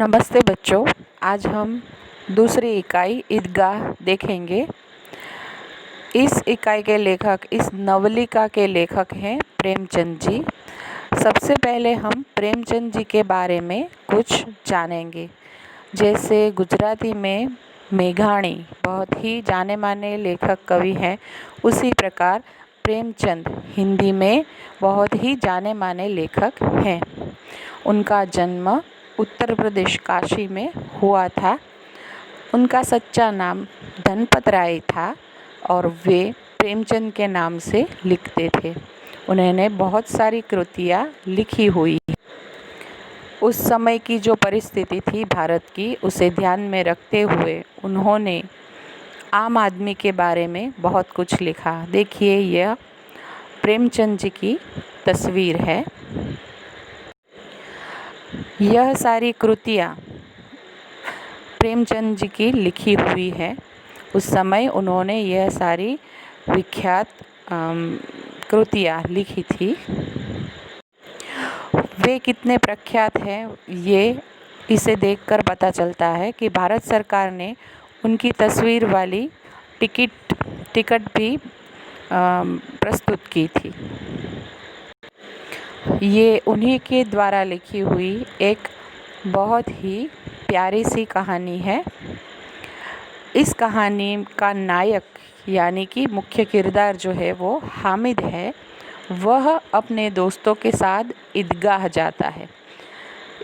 नमस्ते बच्चों, आज हम दूसरी इकाई ईदगाह देखेंगे। इस इकाई के लेखक, इस नवलिका के लेखक हैं प्रेमचंद जी। सबसे पहले हम प्रेमचंद जी के बारे में कुछ जानेंगे। जैसे गुजराती में मेघाणी बहुत ही जाने माने लेखक कवि हैं, उसी प्रकार प्रेमचंद हिंदी में बहुत ही जाने माने लेखक हैं। उनका जन्म उत्तर प्रदेश काशी में हुआ था। उनका सच्चा नाम धनपत राय था और वे प्रेमचंद के नाम से लिखते थे। उन्होंने बहुत सारी कृतियाँ लिखी हुई। उस समय की जो परिस्थिति थी भारत की, उसे ध्यान में रखते हुए उन्होंने आम आदमी के बारे में बहुत कुछ लिखा। देखिए, यह प्रेमचंद जी की तस्वीर है। यह सारी कृतियाँ प्रेमचंद जी की लिखी हुई है। उस समय उन्होंने यह सारी विख्यात कृतियाँ लिखी थी। वे कितने प्रख्यात हैं, ये इसे देखकर पता चलता है कि भारत सरकार ने उनकी तस्वीर वाली टिकट भी प्रस्तुत की थी। ये उन्हीं के द्वारा लिखी हुई एक बहुत ही प्यारी सी कहानी है। इस कहानी का नायक यानी कि मुख्य किरदार जो है वो हामिद है। वह अपने दोस्तों के साथ ईदगाह जाता है।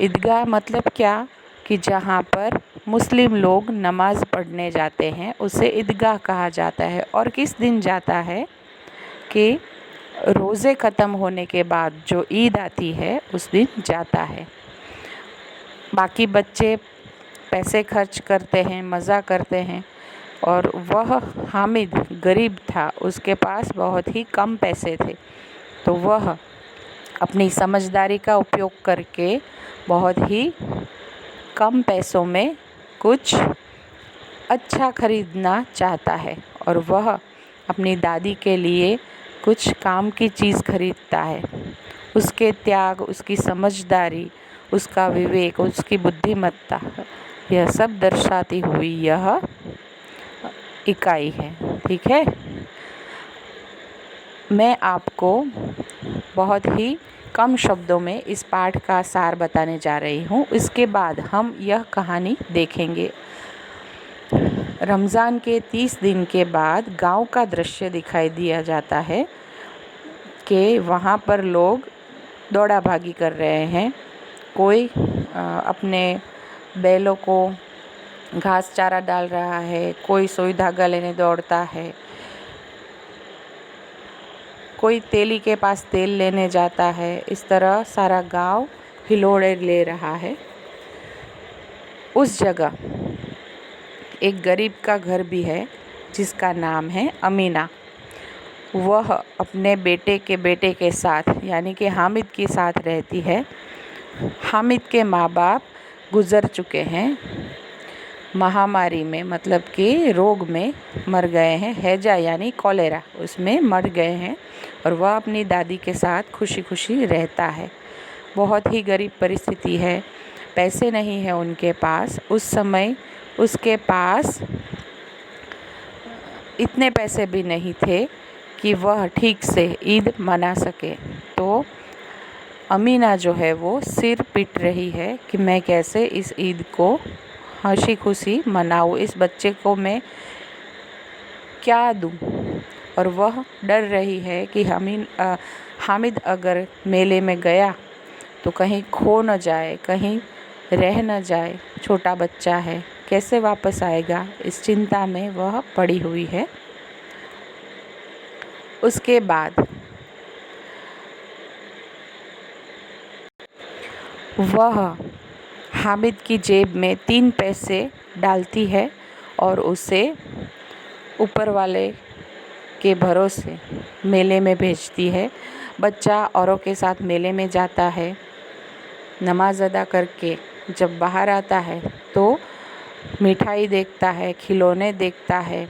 ईदगाह मतलब क्या कि जहाँ पर मुस्लिम लोग नमाज़ पढ़ने जाते हैं, उसे ईदगाह कहा जाता है। और किस दिन जाता है कि रोज़े ख़त्म होने के बाद जो ईद आती है उस दिन जाता है। बाकी बच्चे पैसे खर्च करते हैं, मज़ा करते हैं, और वह हामिद गरीब था, उसके पास बहुत ही कम पैसे थे। तो वह अपनी समझदारी का उपयोग करके बहुत ही कम पैसों में कुछ अच्छा खरीदना चाहता है और वह अपनी दादी के लिए कुछ काम की चीज़ खरीदता है। उसके त्याग, उसकी समझदारी, उसका विवेक, उसकी बुद्धिमत्ता, यह सब दर्शाती हुई यह इकाई है। ठीक है, मैं आपको बहुत ही कम शब्दों में इस पाठ का सार बताने जा रही हूँ। इसके बाद हम यह कहानी देखेंगे। रमज़ान के 30 दिन के बाद गांव का दृश्य दिखाई दिया जाता है कि वहाँ पर लोग दौड़ा भागी कर रहे हैं। कोई अपने बैलों को घास चारा डाल रहा है, कोई सुई धागा लेने दौड़ता है, कोई तेली के पास तेल लेने जाता है। इस तरह सारा गांव हिलोड़े ले रहा है। उस जगह एक गरीब का घर भी है जिसका नाम है अमीना। वह अपने बेटे के साथ यानी कि हामिद के साथ रहती है। हामिद के माँ बाप गुज़र चुके हैं, महामारी में, मतलब कि रोग में मर गए हैं। हैजा यानी कॉलेरा, उसमें मर गए हैं और वह अपनी दादी के साथ खुशी खुशी रहता है। बहुत ही गरीब परिस्थिति है, पैसे नहीं है उनके पास। उस समय उसके पास इतने पैसे भी नहीं थे कि वह ठीक से ईद मना सके। तो अमीना जो है वो सिर पीट रही है कि मैं कैसे इस ईद को हंसी खुशी मनाऊँ, इस बच्चे को मैं क्या दूँ। और वह डर रही है कि हामिद अगर मेले में गया तो कहीं खो न जाए, कहीं रह न जाए, छोटा बच्चा है, कैसे वापस आएगा, इस चिंता में वह पड़ी हुई है। उसके बाद वह हामिद की जेब में 3 पैसे डालती है और उसे ऊपर वाले के भरोसे मेले में भेजती है। बच्चा औरों के साथ मेले में जाता है, नमाज अदा करके जब बाहर आता है तो मिठाई देखता है, खिलौने देखता है,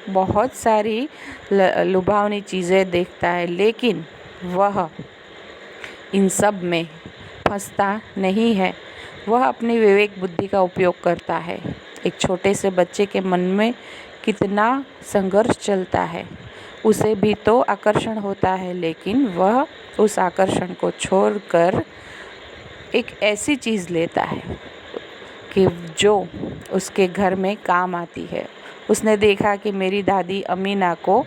बहुत सारी लुभावनी चीज़ें देखता है, लेकिन वह इन सब में फंसता नहीं है। वह अपनी विवेक बुद्धि का उपयोग करता है। एक छोटे से बच्चे के मन में कितना संघर्ष चलता है, उसे भी तो आकर्षण होता है, लेकिन वह उस आकर्षण को छोड़कर एक ऐसी चीज़ लेता है कि जो उसके घर में काम आती है। उसने देखा कि मेरी दादी अमीना को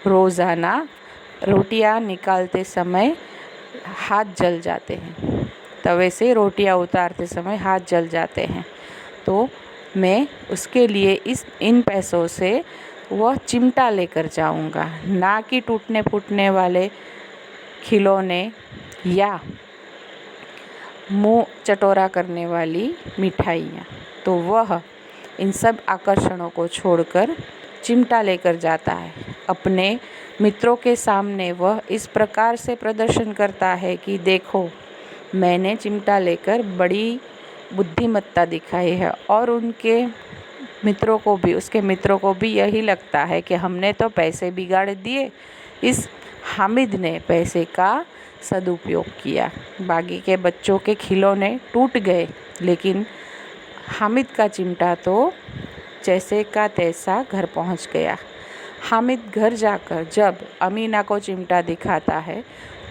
रोज़ाना रोटियां निकालते समय हाथ जल जाते हैं, तवे से रोटियां उतारते समय हाथ जल जाते हैं, तो मैं उसके लिए इन पैसों से वह चिमटा लेकर जाऊंगा, ना कि टूटने फूटने वाले खिलौने या मुंह चटोरा करने वाली मिठाइयाँ। तो वह इन सब आकर्षणों को छोड़कर चिमटा लेकर जाता है। अपने मित्रों के सामने वह इस प्रकार से प्रदर्शन करता है कि देखो, मैंने चिमटा लेकर बड़ी बुद्धिमत्ता दिखाई है। और उसके मित्रों को भी यही लगता है कि हमने तो पैसे बिगाड़ दिए, इस हामिद ने पैसे का सदुपयोग किया। बाकी के बच्चों के खिलौने टूट गए, लेकिन हामिद का चिमटा तो जैसे का तैसा घर पहुंच गया। हामिद घर जाकर जब अमीना को चिमटा दिखाता है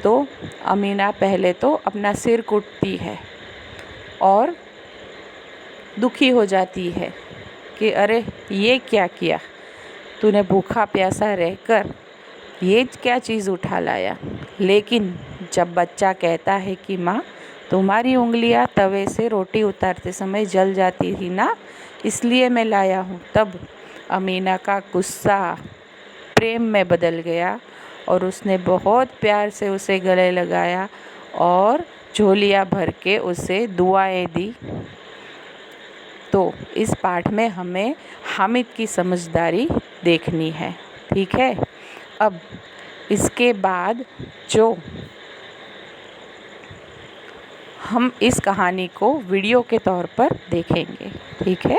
तो अमीना पहले तो अपना सिर कूटती है और दुखी हो जाती है कि अरे ये क्या किया, तूने भूखा प्यासा रहकर ये क्या चीज़ उठा लाया। लेकिन जब बच्चा कहता है कि माँ, तुम्हारी उंगलियां तवे से रोटी उतारते समय जल जाती थी ना, इसलिए मैं लाया हूँ, तब अमीना का गुस्सा प्रेम में बदल गया और उसने बहुत प्यार से उसे गले लगाया और झोलियाँ भर के उसे दुआएं दी। तो इस पाठ में हमें हामिद की समझदारी देखनी है। ठीक है, अब इसके बाद जो हम इस कहानी को वीडियो के तौर पर देखेंगे। ठीक है।